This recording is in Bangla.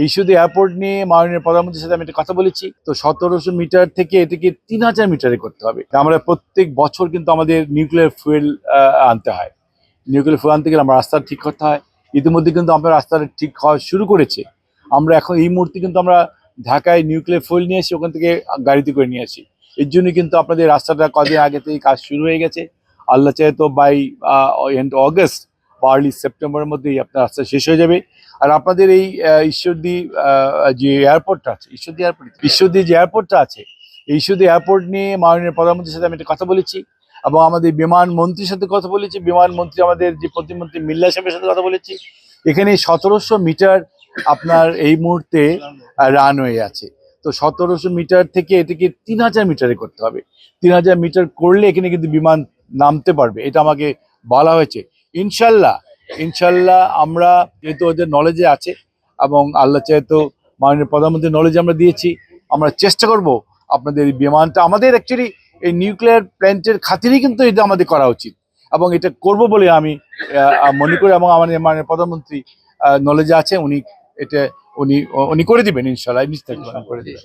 এই শুধু এয়ারপোর্ট নিয়ে মাননীয় প্রধানমন্ত্রীর সাথে আমি একটা কথা বলেছি। তো 1700 মিটার থেকে এটাকে 3000 মিটারে করতে হবে। আমরা প্রত্যেক বছর কিন্তু আমাদের নিউক্লিয়ার ফুয়েল আনতে হয়। নিউক্লিয়ার ফুয়েল আনতে গেলে আমরা রাস্তা ঠিক করতে হয়। ইতিমধ্যে কিন্তু আমরা রাস্তাটা ঠিক হওয়া শুরু করেছে। আমরা এখন এই মুহূর্তে কিন্তু আমরা ঢাকায় নিউক্লিয়ার ফুয়েল নিয়ে আসি, ওখান থেকে গাড়িতে করে নিয়ে আসি। এর জন্য কিন্তু আপনাদের রাস্তাটা কদিন আগে থেকে কাজ শুরু হয়ে গেছে। আল্লাহ চাহে তো বাই এন্ড অগস্ট বা আর্লি সেপ্টেম্বরের মধ্যেই আপনার রাস্তা শেষ হয়ে যাবে। আর আপনাদের এই ঈশ্বরদী যে এয়ারপোর্টটা আছে, ঈশ্বরদী যে এয়ারপোর্টটা আছে, এই ঈশ্বরদী এয়ারপোর্ট নিয়ে মাননীয় প্রধানমন্ত্রীর সাথে আমি একটা কথা বলেছি এবং আমাদের বিমান মন্ত্রীর সাথে কথা বলেছি। বিমান মন্ত্রী আমাদের যে প্রতিমন্ত্রী মিল্লা সাহেবের সাথে কথা বলেছি। এখানে 1700 মিটার আপনার এই মুহূর্তে রানওয়ে আছে। তো 1700 মিটার থেকে এটাকে 3000 মিটারে করতে হবে। 3000 মিটার করলে এখানে কিন্তু বিমান নামতে পারবে, এটা আমাকে বলা হয়েছে। ইনশাল্লাহ ইনশাল্লাহ আমরা যেহেতু ওদের নলেজে আছে এবং আল্লাহ চাহে তো মাননীয় প্রধানমন্ত্রীর নলেজে আমরা দিয়েছি, আমরা চেষ্টা করব আপনাদের এই বিমানটা, আমাদের অ্যাকচুয়ালি এই নিউক্লিয়ার প্ল্যান্টের খাতিরেই কিন্তু এটা আমাদের করা উচিত এবং এটা করব বলে আমি মনে করি এবং আমাদের মাননীয় প্রধানমন্ত্রী নলেজে আছে। উনি এটা উনি করে দিবেন ইনশাল্লাহ, নিশ্চয়ই করে দিবেন।